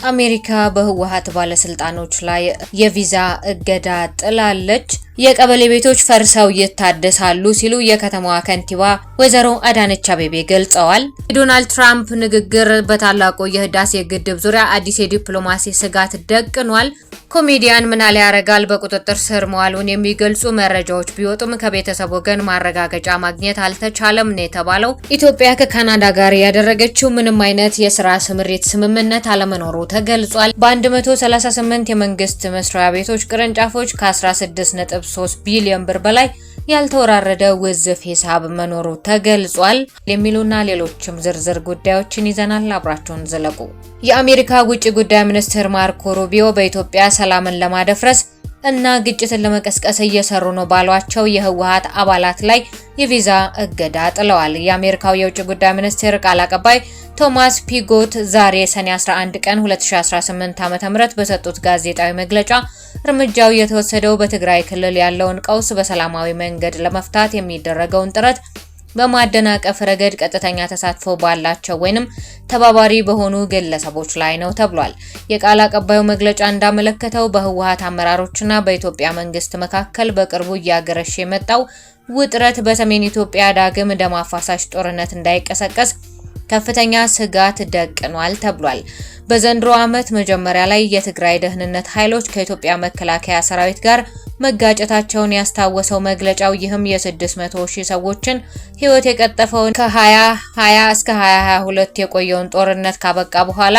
አሜሪካ በህወሓት ባለስልጣኖች ላይ የቪዛ እገዳ ጥላለች። የቀበሌ ቤቶች ፈርሰው ይታደሳሉ ሲሉ የከተማዋ ከንቲባ ወይዘሮ አዳነች አቤቤ ገልጸዋል። የዶናልድ ትራምፕ ንግግር በታላቁ የህዳሴ ግድብ ዙሪያ አዲስ የዲፕሎማሲ ስጋት ደቅኗል። ኮሜዲያን ምናለ ያረጋል በቁጥጥር ስር መዋሉን የሚገልጹ መረጃዎች ቢወጡም ከቤተሰብ ወገን ማረጋገጫ ማግኘት አልተቻለም ነው የተባለው። ኢትዮጵያ ከካናዳ ጋር ያደረገችው ምንም አይነት የስራ ስምሪት ስምምነት አለመኖሩ ተገልጿል። በ138 የመንግስት መስሪያ ቤቶች ቅርንጫፎች ከ16.3 ቢሊዮን ብር በላይ ያልተወራረደ ውዝፍ ሂሳብ መኖሩ ተገልጿል። የሚሉና ሌሎችም ዝርዝር ጉዳዮችን ይዘናል። አብራችሁን ዝለቁ። የአሜሪካ ውጭ ጉዳይ ሚኒስትር ማርኮ ሩቢዮ በኢትዮጵያ ሰላምን ለማደፍረስ እና ግጭትን ለመቀስቀስ እየሰሩ ነው ባሏቸው የህወሓት አባላት ላይ የቪዛ እገዳ ጥለዋል። የአሜሪካው የውጭ ጉዳይ ሚኒስቴር ቃል አቀባይ ቶማስ ፒጎት ዛሬ ሰኔ 11 ቀን 2018 ዓ.ም በሰጡት ጋዜጣዊ መግለጫ እርምጃው የተወሰደው በትግራይ ክልል ያለውን ቀውስ በሰላማዊ መንገድ ለመፍታት የሚደረገውን ጥረት በማደናቀፍ ረገድ ቀጥተኛ ተሳትፎ ባላቸው ወይንም ተባባሪ በሆኑ ግለሰቦች ላይ ነው ተብሏል። የቃል አቀባዩ መግለጫ እንዳመለከተው በህወሓት አመራሮችና በኢትዮጵያ መንግስት መካከል በቅርቡ እያገረሸ የመጣው ውጥረት በሰሜን ኢትዮጵያ ዳግም ደም አፋሳሽ ጦርነት እንዳይቀሰቀስ ከፍተኛ ስጋት ደቅኗል ተብሏል። በዘንድሮ ዓመት መጀመሪያ ላይ የትግራይ ደህንነት ኃይሎች ከኢትዮጵያ መከላከያ ሰራዊት ጋር መጋጨታቸውን ያስታወሰው መግለጫው ይህም የ600,000 ሰዎችን ህይወት የቀጠፈውን ከ2020 እስከ 2022 የቆየውን ጦርነት ካበቃ በኋላ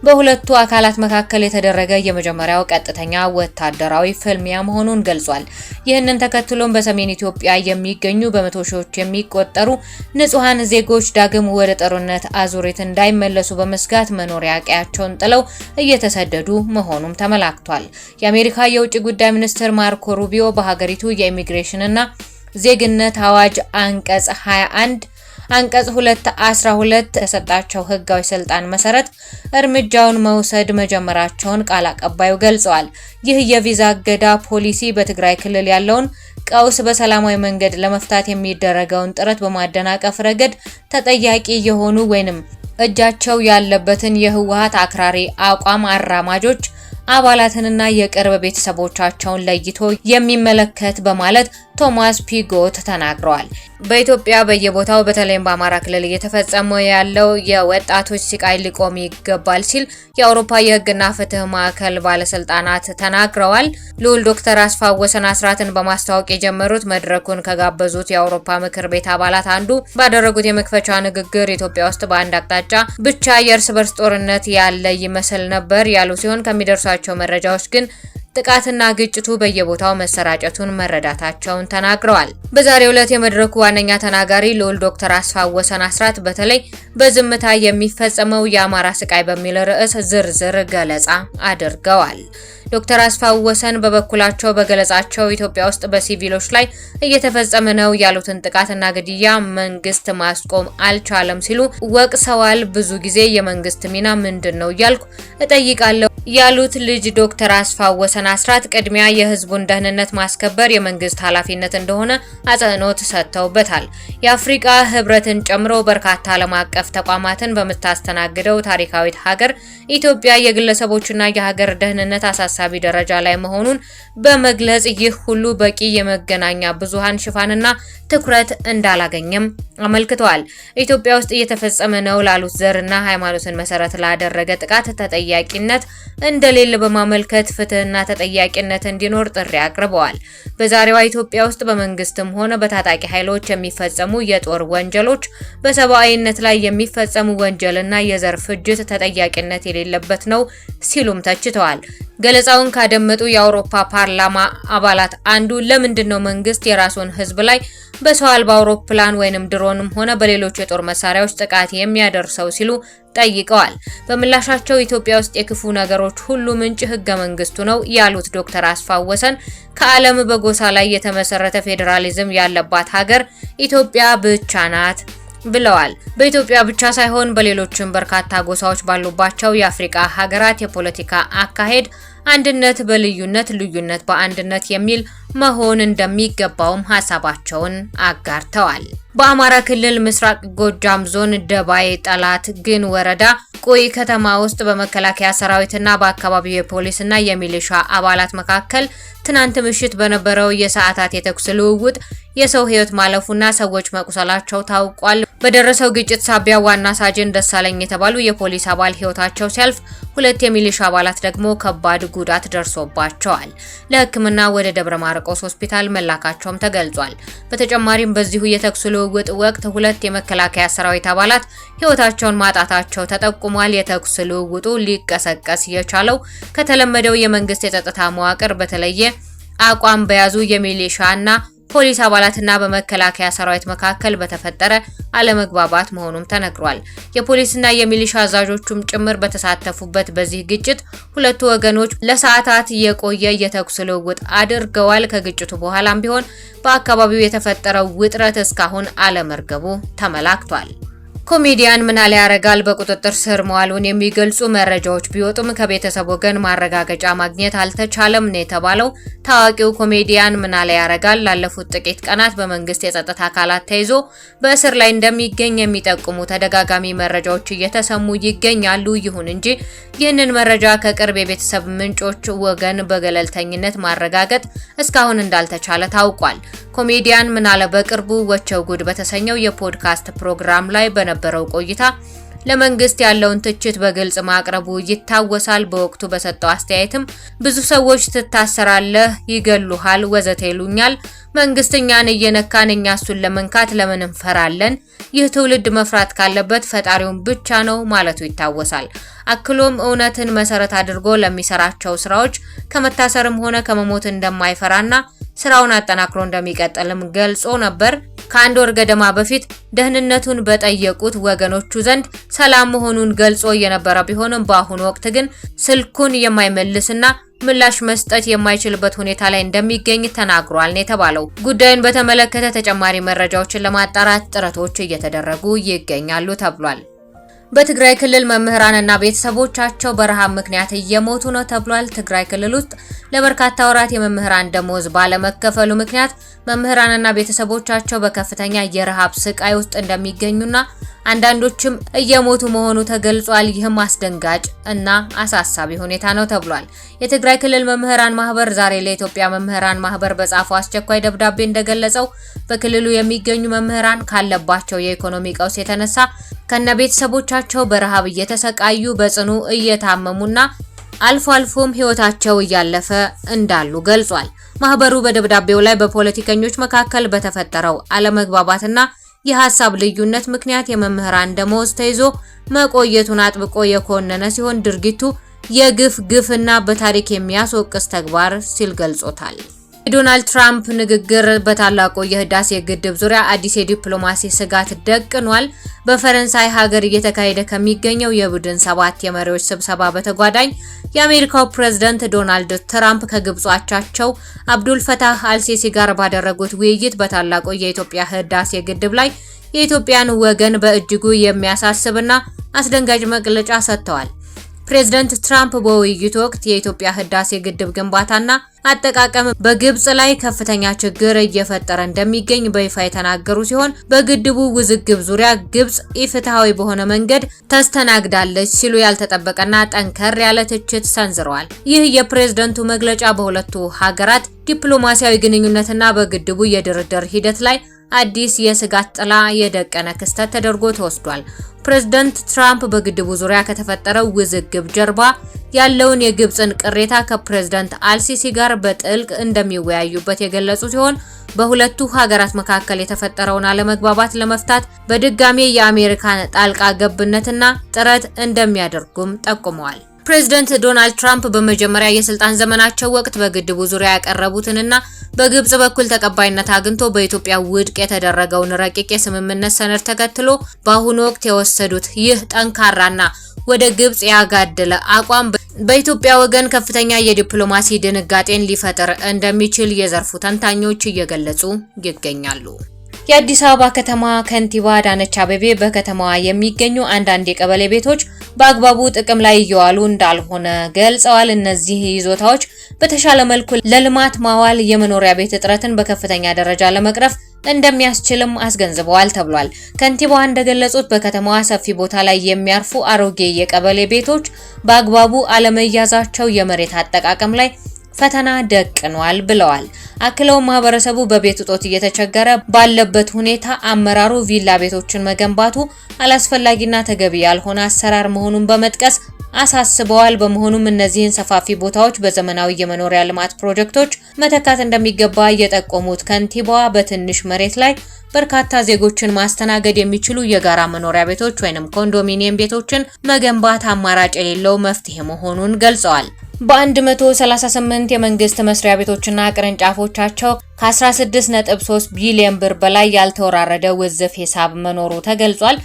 በሁለቱ አካላት መካከል የተደረገ የመጀመሪያው ቀጥተኛ ወታደራዊ ፍልሚያ መሆኑን ገልጿል። ይህንን ተከትሎም በሰሜን ኢትዮጵያ የሚገኙ በመቶ ሺዎች የሚቆጠሩ ንጹሃን ዜጎች ዳግም ወደ ጦርነት አዙሪት እንዳይመለሱ በመስጋት መኖሪያ ቀያቸውን ጥለው እየተሰደዱ መሆኑም ተመላክቷል። የአሜሪካ የውጭ ጉዳይ ሚኒስትር ማርኮ ሩቢዮ በሀገሪቱ የኢሚግሬሽንና ዜግነት አዋጅ አንቀጽ 21 አንቀጽ 212 ተሰጣቸው ህጋዊ ስልጣን መሰረት እርምጃውን መውሰድ መጀመራቸውን ቃል አቀባዩ ገልጸዋል። ይህ የቪዛ እገዳ ፖሊሲ በትግራይ ክልል ያለውን ቀውስ በሰላማዊ መንገድ ለመፍታት የሚደረገውን ጥረት በማደናቀፍ ረገድ ተጠያቂ የሆኑ ወይንም እጃቸው ያለበትን የህወሓት አክራሪ አቋም አራማጆች አባላትንና የቅርብ ቤተሰቦቻቸውን ለይቶ የሚመለከት በማለት ቶማስ ፒጎት ተናግረዋል። በኢትዮጵያ በየቦታው በተለይም በአማራ ክልል እየተፈጸመ ያለው የወጣቶች ስቃይ ሊቆም ይገባል ሲል የአውሮፓ የህግና ፍትህ ማዕከል ባለስልጣናት ተናግረዋል። ልዑል ዶክተር አስፋው ወሰን አስራትን በማስተዋወቅ የጀመሩት መድረኩን ከጋበዙት የአውሮፓ ምክር ቤት አባላት አንዱ ባደረጉት የመክፈቻ ንግግር ኢትዮጵያ ውስጥ በአንድ አቅጣጫ ብቻ የእርስ በርስ ጦርነት ያለ ይመስል ነበር ያሉ ሲሆን ከሚደርሷቸው መረጃዎች ግን ጥቃትና ግጭቱ በየቦታው መሰራጨቱን መረዳታቸውን ተናግረዋል። በዛሬው ዕለት የመድረኩ ዋነኛ ተናጋሪ ልዑል ዶክተር አስፋው ወሰን አስራት በተለይ በዝምታ የሚፈጸመው የአማራ ስቃይ በሚል ርዕስ ዝርዝር ገለጻ አድርገዋል። ዶክተር አስፋው ወሰን በበኩላቸው በገለጻቸው ኢትዮጵያ ውስጥ በሲቪሎች ላይ እየተፈጸመ ነው ያሉትን ጥቃትና ግድያ መንግስት ማስቆም አልቻለም ሲሉ ወቅሰዋል። ብዙ ጊዜ የመንግስት ሚና ምንድነው እያልኩ እጠይቃለሁ ያሉት ልጅ ዶክተር አስፋው ወሰን አስራት ቅድሚያ የህዝቡን ደህንነት ማስከበር የመንግስት ኃላፊነት እንደሆነ አጽንኦት ሰጥተውበታል። የአፍሪካ ህብረትን ጨምሮ በርካታ ዓለም አቀፍ ተቋማትን በምታስተናግደው ታሪካዊት ሀገር ኢትዮጵያ የግለሰቦችና የሀገር ደህንነት አሳሳቢ ደረጃ ላይ መሆኑን በመግለጽ ይህ ሁሉ በቂ የመገናኛ ብዙሃን ሽፋንና ትኩረት እንዳላገኘም አመልክተዋል። ኢትዮጵያ ውስጥ እየተፈጸመ ነው ላሉት ዘርና ሃይማኖትን መሰረት ላደረገ ጥቃት ተጠያቂነት እንደሌለ በማመልከት ፍትህና ተጠያቂነት እንዲኖር ጥሪ አቅርበዋል። በዛሬዋ ኢትዮጵያ ውስጥ በመንግስትም ሆነ በታጣቂ ኃይሎች የሚፈጸሙ የጦር ወንጀሎች፣ በሰብአዊነት ላይ የሚፈጸሙ ወንጀልና የዘር ፍጅት ተጠያቂነት የሌለበት ነው ሲሉም ተችተዋል። ገለጻውን ካደመጡ የአውሮፓ ፓርላማ አባላት አንዱ ለምንድነው መንግስት የራሱን ህዝብ ላይ በሰው አልባ አውሮፕላን ወይንም ድሮንም ሆነ በሌሎች የጦር መሳሪያዎች ጥቃት የሚያደርሰው ሲሉ ጠይቀዋል። በምላሻቸው ኢትዮጵያ ውስጥ የክፉ ነገሮች ሁሉ ምንጭ ህገ መንግስቱ ነው ያሉት ዶክተር አስፋው ወሰን ከዓለም በጎሳ ላይ የተመሰረተ ፌዴራሊዝም ያለባት ሀገር ኢትዮጵያ ብቻ ናት ብለዋል። በኢትዮጵያ ብቻ ሳይሆን በሌሎችም በርካታ ጎሳዎች ባሉባቸው የአፍሪካ ሀገራት የፖለቲካ አካሄድ አንድነት በልዩነት ልዩነት በአንድነት የሚል መሆን እንደሚገባውም ሐሳባቸውን አጋርተዋል። በአማራ ክልል ምስራቅ ጎጃም ዞን ደባይ ጠላት ግን ወረዳ በቁይ ከተማ ውስጥ በመከላከያ ሰራዊትና በአካባቢው የፖሊስና የሚሊሻ አባላት መካከል ትናንት ምሽት በነበረው የሰዓታት የተኩስ ልውውጥ የሰው ህይወት ማለፉና ሰዎች መቁሰላቸው ታውቋል። በደረሰው ግጭት ሳቢያ ዋና ሳጅን ደሳለኝ የተባሉ የፖሊስ አባል ህይወታቸው ሲያልፍ 2 የሚሊሻ አባላት ደግሞ ከባድ ጉዳት ደርሶባቸዋል። ለሕክምና ወደ ደብረ ማርቆስ ሆስፒታል መላካቸውም ተገልጿል። በተጨማሪም በዚሁ የተኩስ ልውውጥ ወቅት 2 የመከላከያ ሰራዊት አባላት ህይወታቸውን ማጣታቸው ተጠቁሟል። የተኩስ ልውውጡ ሊቀሰቀስ የቻለው ከተለመደው የመንግስት የጸጥታ መዋቅር በተለየ አቋም በያዙ የሚሊሻና ፖሊስ አባላትና በመከላከያ ሰራዊት መካከል በተፈጠረ አለመግባባት መሆኑም ተነግሯል። የፖሊስና የሚሊሻ አዛዦቹም ጭምር በተሳተፉበት በዚህ ግጭት ሁለቱ ወገኖች ለሰዓታት የቆየ የተኩስ ልውውጥ አድርገዋል። ከግጭቱ በኋላም ቢሆን በአካባቢው የተፈጠረው ውጥረት እስካሁን አለመርገቡ ተመላክቷል። ኮሜዲያን ምናለ ያረጋል በቁጥጥር ስር መዋሉን የሚገልጹ መረጃዎች ቢወጡም ከቤተሰብ ወገን ማረጋገጫ ማግኘት አልተቻለም ነው የተባለው። ታዋቂው ኮሜዲያን ምናለ ያረጋል ላለፉት ጥቂት ቀናት በመንግስት የጸጥታ አካላት ተይዞ በእስር ላይ እንደሚገኝ የሚጠቁሙ ተደጋጋሚ መረጃዎች እየተሰሙ ይገኛሉ። ይሁን እንጂ ይህንን መረጃ ከቅርብ የቤተሰብ ምንጮች ወገን በገለልተኝነት ማረጋገጥ እስካሁን እንዳልተቻለ ታውቋል። ኮሜዲያን ምናለ በቅርቡ ወቸው ጉድ በተሰኘው የፖድካስት ፕሮግራም ላይ በነበረው ቆይታ ለመንግስት ያለውን ትችት በግልጽ ማቅረቡ ይታወሳል። በወቅቱ በሰጠው አስተያየትም ብዙ ሰዎች ትታሰራለህ፣ ይገሉሃል፣ ወዘተ ይሉኛል። መንግስትኛን እየነካን እኛ እሱን ለመንካት ለምን እንፈራለን? ይህ ትውልድ መፍራት ካለበት ፈጣሪውን ብቻ ነው ማለቱ ይታወሳል። አክሎም እውነትን መሰረት አድርጎ ለሚሰራቸው ስራዎች ከመታሰርም ሆነ ከመሞት እንደማይፈራና ስራውን አጠናክሮ እንደሚቀጥልም ገልጾ ነበር። ከአንድ ወር ገደማ በፊት ደህንነቱን በጠየቁት ወገኖቹ ዘንድ ሰላም መሆኑን ገልጾ የነበረ ቢሆንም በአሁኑ ወቅት ግን ስልኩን የማይመልስና ምላሽ መስጠት የማይችልበት ሁኔታ ላይ እንደሚገኝ ተናግሯል ነው የተባለው። ጉዳዩን በተመለከተ ተጨማሪ መረጃዎችን ለማጣራት ጥረቶች እየተደረጉ ይገኛሉ ተብሏል። በትግራይ ክልል መምህራንና ቤተሰቦቻቸው በረሃብ ምክንያት እየሞቱ ነው ተብሏል። ትግራይ ክልል ውስጥ ለበርካታ ወራት የመምህራን ደሞዝ ባለመከፈሉ ምክንያት መምህራንና ቤተሰቦቻቸው በከፍተኛ የረሃብ ስቃይ ውስጥ እንደሚገኙና አንዳንዶችም እየሞቱ መሆኑ ተገልጿል። ይህም አስደንጋጭ እና አሳሳቢ ሁኔታ ነው ተብሏል። የትግራይ ክልል መምህራን ማህበር ዛሬ ለኢትዮጵያ መምህራን ማህበር በጻፈው አስቸኳይ ደብዳቤ እንደገለጸው በክልሉ የሚገኙ መምህራን ካለባቸው የኢኮኖሚ ቀውስ የተነሳ ከነቤተሰቦቻቸው በረሃብ እየተሰቃዩ በጽኑ እየታመሙና አልፎ አልፎም ህይወታቸው እያለፈ እንዳሉ ገልጿል። ማህበሩ በደብዳቤው ላይ በፖለቲከኞች መካከል በተፈጠረው አለመግባባትና የሐሳብ ልዩነት ምክንያት የመምህራን ደሞዝ ተይዞ መቆየቱን አጥብቆ የኮነነ ሲሆን ድርጊቱ የግፍና በታሪክ የሚያስወቅስ ተግባር ሲል ገልጾታል። የዶናልድ ትራምፕ ንግግር በታላቁ የህዳሴ ግድብ ዙሪያ አዲስ የዲፕሎማሲ ስጋት ደቅኗል። በፈረንሳይ ሀገር እየተካሄደ ከሚገኘው የቡድን 7 የመሪዎች ስብሰባ በተጓዳኝ የአሜሪካው ፕሬዝዳንት ዶናልድ ትራምፕ ከግብጽ አቻቸው አብዱል ፈታህ አልሲሲ ጋር ባደረጉት ውይይት በታላቁ የኢትዮጵያ ህዳሴ ግድብ ላይ የኢትዮጵያን ወገን በእጅጉ የሚያሳስብና አስደንጋጭ መግለጫ ሰጥተዋል። ፕሬዝዳንት ትራምፕ በውይይቱ ወቅት የኢትዮጵያ ህዳሴ ግድብ ግንባታና አጠቃቀም በግብጽ ላይ ከፍተኛ ችግር እየፈጠረ እንደሚገኝ በይፋ የተናገሩ ሲሆን በግድቡ ውዝግብ ዙሪያ ግብጽ ኢፍትሃዊ በሆነ መንገድ ተስተናግዳለች ሲሉ ያልተጠበቀና ጠንከር ያለ ትችት ሰንዝረዋል። ይህ የፕሬዝዳንቱ መግለጫ በሁለቱ ሀገራት ዲፕሎማሲያዊ ግንኙነትና በግድቡ የድርድር ሂደት ላይ አዲስ የስጋት ጥላ የደቀነ ክስተት ተደርጎ ተወስዷል። ፕሬዝዳንት ትራምፕ በግድቡ ዙሪያ ከተፈጠረው ውዝግብ ጀርባ ያለውን የግብጽን ቅሬታ ከፕሬዝዳንት አልሲሲ ጋር በጥልቅ እንደሚወያዩበት የገለጹ ሲሆን በሁለቱ ሀገራት መካከል የተፈጠረውን አለመግባባት ለመፍታት በድጋሚ የአሜሪካን ጣልቃ ገብነትና ጥረት እንደሚያደርጉም ጠቁመዋል። ፕሬዝዳንት ዶናልድ ትራምፕ በመጀመሪያ የስልጣን ዘመናቸው ወቅት በግድቡ ዙሪያ ያቀረቡትንና በግብጽ በኩል ተቀባይነት አግኝቶ በኢትዮጵያ ውድቅ የተደረገውን ረቂቅ የስምምነት ሰነድ ተከትሎ በአሁኑ ወቅት የወሰዱት ይህ ጠንካራና ወደ ግብጽ ያጋደለ አቋም በኢትዮጵያ ወገን ከፍተኛ የዲፕሎማሲ ድንጋጤን ሊፈጥር እንደሚችል የዘርፉ ተንታኞች እየገለጹ ይገኛሉ። የአዲስ አበባ ከተማ ከንቲባ አዳነች አቤቤ በከተማዋ የሚገኙ አንዳንድ የቀበሌ ቤቶች በአግባቡ ጥቅም ላይ እየዋሉ እንዳልሆነ ገልጸዋል። እነዚህ ይዞታዎች በተሻለ መልኩ ለልማት ማዋል የመኖሪያ ቤት እጥረትን በከፍተኛ ደረጃ ለመቅረፍ እንደሚያስችልም አስገንዝበዋል ተብሏል። ከንቲባዋ እንደገለጹት በከተማዋ ሰፊ ቦታ ላይ የሚያርፉ አሮጌ የቀበሌ ቤቶች በአግባቡ አለመያዛቸው የመሬት አጠቃቀም ላይ ፈተና ደቅኗል ብለዋል። አክለው ማህበረሰቡ በቤት እጦት እየተቸገረ ባለበት ሁኔታ አመራሩ ቪላ ቤቶችን መገንባቱ አላስፈላጊና ተገቢ ያልሆነ አሰራር መሆኑን በመጥቀስ አሳስበዋል። በመሆኑም እነዚህን ሰፋፊ ቦታዎች በዘመናዊ የመኖሪያ ልማት ፕሮጀክቶች መተካት እንደሚገባ የጠቆሙት ከንቲባዋ በትንሽ መሬት ላይ በርካታ ዜጎችን ማስተናገድ የሚችሉ የጋራ መኖሪያ ቤቶች ወይንም ኮንዶሚኒየም ቤቶችን መገንባት አማራጭ የሌለው መፍትሄ መሆኑን ገልጸዋል። በ138 የመንግስት መስሪያ ቤቶችና ቅርንጫፎቻቸው ከ16.3 ቢሊዮን ብር በላይ ያልተወራረደ ውዝፍ ሂሳብ መኖሩ ተገልጿል።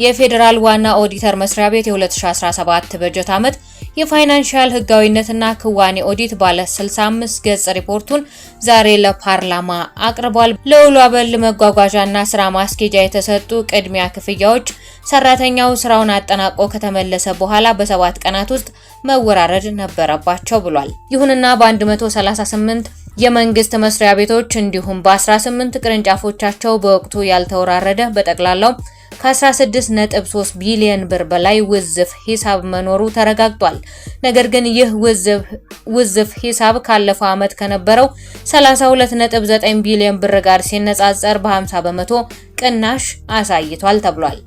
የፌዴራል ዋና ኦዲተር መስሪያ ቤት የ2017 በጀት ዓመት የፋይናንሻል ህጋዊነትና ክዋኔ ኦዲት ባለ 65 ገጽ ሪፖርቱን ዛሬ ለፓርላማ አቅርቧል። ለውሎ አበል መጓጓዣና ስራ ማስኬጃ የተሰጡ ቅድሚያ ክፍያዎች ሰራተኛው ስራውን አጠናቆ ከተመለሰ በኋላ በ7 ቀናት ውስጥ መወራረድ ነበረባቸው ብሏል። ይሁንና በ138 የመንግስት መስሪያ ቤቶች እንዲሁም በ18 ቅርንጫፎቻቸው በወቅቱ ያልተወራረደ በጠቅላላው ከ16.3 ቢሊዮን ብር በላይ ውዝፍ ሂሳብ መኖሩ ተረጋግጧል። ነገር ግን ይህ ውዝፍ ሂሳብ ካለፈው ዓመት ከነበረው 32.9 ቢሊዮን ብር ጋር ሲነጻጸር በ50 በመቶ ቅናሽ አሳይቷል ተብሏል።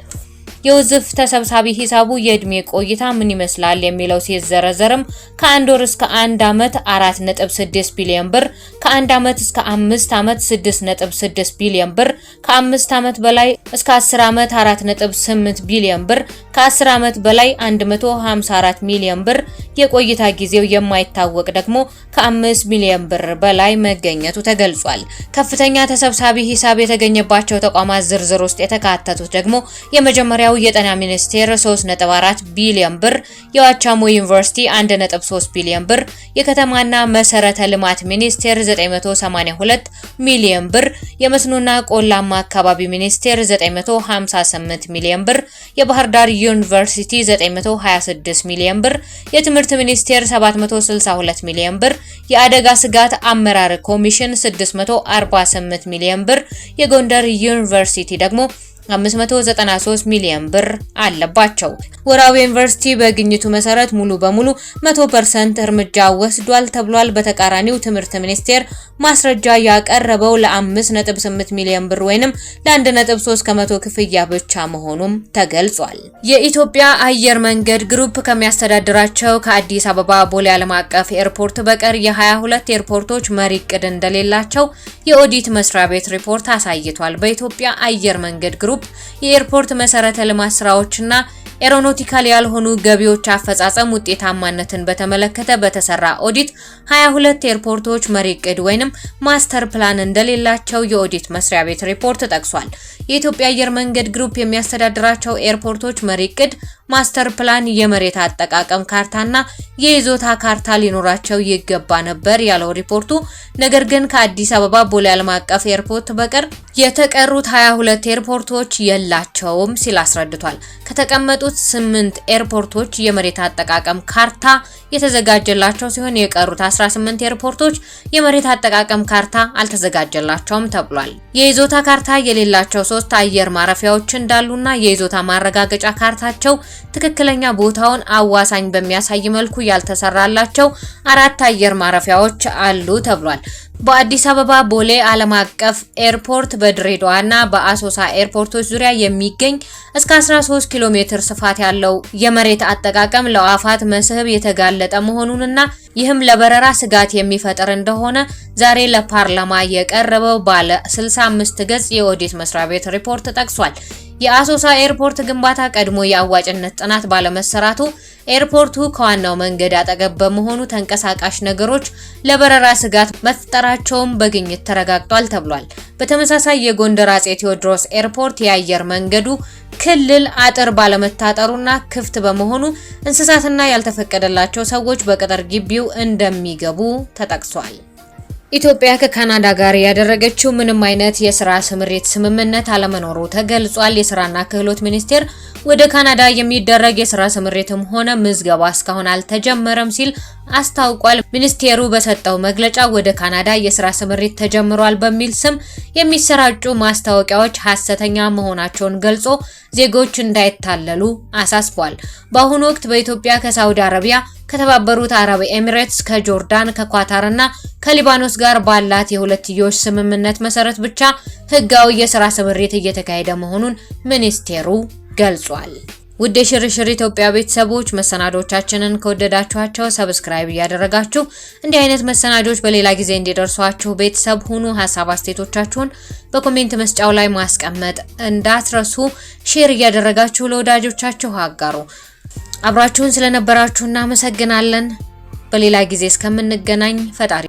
የውዝፍ ተሰብሳቢ ሂሳቡ የእድሜ ቆይታ ምን ይመስላል የሚለው ሲዘረዘርም ከ1 ወር እስከ 1 ዓመት 4.6 ቢሊዮን ብር፣ ከ1 ዓመት እስከ 5 ዓመት 6.6 ቢሊዮን ብር፣ ከ5 ዓመት በላይ እስከ 10 ዓመት 4.8 ቢሊዮን ብር፣ ከ10 ዓመት በላይ 154 ሚሊዮን ብር፣ የቆይታ ጊዜው የማይታወቅ ደግሞ ከ5 ሚሊዮን ብር በላይ መገኘቱ ተገልጿል። ከፍተኛ ተሰብሳቢ ሂሳብ የተገኘባቸው ተቋማት ዝርዝር ውስጥ የተካተቱት ደግሞ የመጀመሪያው የጤና ሚኒስቴር 3.4 ቢሊዮን ብር፣ የዋቻሞ ዩኒቨርሲቲ 1.3 ቢሊዮን ብር፣ የከተማና መሰረተ ልማት ሚኒስቴር 982 ሚሊዮን ብር፣ የመስኖና ቆላማ አካባቢ ሚኒስቴር 958 ሚሊዮን ብር፣ የባህር ዳር ዩኒቨርሲቲ 926 ሚሊዮን ብር፣ የትምህርት ሚኒስቴር 762 ሚሊዮን ብር፣ የአደጋ ስጋት አመራር ኮሚሽን 648 ሚሊዮን ብር፣ የጎንደር ዩኒቨርሲቲ ደግሞ 593 ሚሊዮን ብር አለባቸው። ወራቤ ዩኒቨርሲቲ በግኝቱ መሰረት ሙሉ በሙሉ 100% እርምጃ ወስዷል ተብሏል። በተቃራኒው ትምህርት ሚኒስቴር ማስረጃ ያቀረበው ለ5.8 ሚሊዮን ብር ወይንም ለ1.3 ከመቶ ክፍያ ብቻ መሆኑም ተገልጿል። የኢትዮጵያ አየር መንገድ ግሩፕ ከሚያስተዳድራቸው ከአዲስ አበባ ቦሌ ዓለም አቀፍ ኤርፖርት በቀር የ22 ኤርፖርቶች መሪ ዕቅድ እንደሌላቸው የኦዲት መስሪያ ቤት ሪፖርት አሳይቷል። በኢትዮጵያ አየር መንገድ ግሩፕ የኤርፖርት መሰረተ ልማት ስራዎችና ኤሮኖቲካል ያልሆኑ ገቢዎች አፈጻጸም ውጤታማነትን በተመለከተ በተሰራ ኦዲት 22 ኤርፖርቶች መሪ ዕቅድ ወይንም ማስተር ፕላን እንደሌላቸው የኦዲት መስሪያ ቤት ሪፖርት ጠቅሷል። የኢትዮጵያ አየር መንገድ ግሩፕ የሚያስተዳድራቸው ኤርፖርቶች መሪ ዕቅድ፣ ማስተር ፕላን፣ የመሬት አጠቃቀም ካርታና የይዞታ ካርታ ሊኖራቸው ይገባ ነበር ያለው ሪፖርቱ፣ ነገር ግን ከአዲስ አበባ ቦሌ ዓለም አቀፍ ኤርፖርት በቀር የተቀሩት 22 ኤርፖርቶች የላቸውም ሲል አስረድቷል። ከተቀመጡት 8 ኤርፖርቶች የመሬት አጠቃቀም ካርታ የተዘጋጀላቸው ሲሆን የቀሩት 18 ኤርፖርቶች የመሬት አጠቃቀም ካርታ አልተዘጋጀላቸውም ተብሏል። የይዞታ ካርታ የሌላቸው 3 አየር ማረፊያዎች እንዳሉና የይዞታ ማረጋገጫ ካርታቸው ትክክለኛ ቦታውን አዋሳኝ በሚያሳይ መልኩ ያልተሰራላቸው 4 አየር ማረፊያዎች አሉ ተብሏል። በአዲስ አበባ ቦሌ ዓለም አቀፍ ኤርፖርት በድሬዳዋና በአሶሳ ኤርፖርቶች ዙሪያ የሚገኝ እስከ 13 ኪሎ ሜትር ስፋት ያለው የመሬት አጠቃቀም ለአዕዋፋት መስህብ የተጋለጠ መሆኑንና ይህም ለበረራ ስጋት የሚፈጥር እንደሆነ ዛሬ ለፓርላማ የቀረበው ባለ 65 ገጽ የኦዲት መስሪያ ቤት ሪፖርት ጠቅሷል። የአሶሳ ኤርፖርት ግንባታ ቀድሞ የአዋጭነት ጥናት ባለመሰራቱ ኤርፖርቱ ከዋናው መንገድ አጠገብ በመሆኑ ተንቀሳቃሽ ነገሮች ለበረራ ስጋት መፍጠራቸውን በግኝት ተረጋግጧል ተብሏል። በተመሳሳይ የጎንደር አጼ ቴዎድሮስ ኤርፖርት የአየር መንገዱ ክልል አጥር ባለመታጠሩና ክፍት በመሆኑ እንስሳትና ያልተፈቀደላቸው ሰዎች በቅጥር ግቢው እንደሚገቡ ተጠቅሷል። ኢትዮጵያ ከካናዳ ጋር ያደረገችው ምንም አይነት የስራ ስምሪት ስምምነት አለመኖሩ ተገልጿል። የስራና ክህሎት ሚኒስቴር ወደ ካናዳ የሚደረግ የስራ ስምሪትም ሆነ ምዝገባ እስካሁን አልተጀመረም ሲል አስታውቋል። ሚኒስቴሩ በሰጠው መግለጫ ወደ ካናዳ የስራ ስምሪት ተጀምሯል በሚል ስም የሚሰራጩ ማስታወቂያዎች ሐሰተኛ መሆናቸውን ገልጾ ዜጎች እንዳይታለሉ አሳስቧል። በአሁኑ ወቅት በኢትዮጵያ ከሳውዲ አረቢያ፣ ከተባበሩት አረብ ኤሚሬትስ፣ ከጆርዳን፣ ከኳታርና ከሊባኖስ ጋር ባላት የሁለትዮሽ ስምምነት መሰረት ብቻ ህጋዊ የስራ ስምሪት እየተካሄደ መሆኑን ሚኒስቴሩ ገልጿል። ውድ የሽርሽር ኢትዮጵያ ቤተሰቦች መሰናዶቻችንን ከወደዳችኋቸው ሰብስክራይብ እያደረጋችሁ እንዲህ አይነት መሰናዶች በሌላ ጊዜ እንዲደርሷችሁ ቤተሰብ ሁኑ። ሐሳብ አስተያየቶቻችሁን በኮሜንት መስጫው ላይ ማስቀመጥ እንዳትረሱ። ሼር እያደረጋችሁ ለወዳጆቻችሁ አጋሩ። አብራችሁን ስለነበራችሁ እናመሰግናለን። በሌላ ጊዜ እስከምንገናኝ ፈጣሪ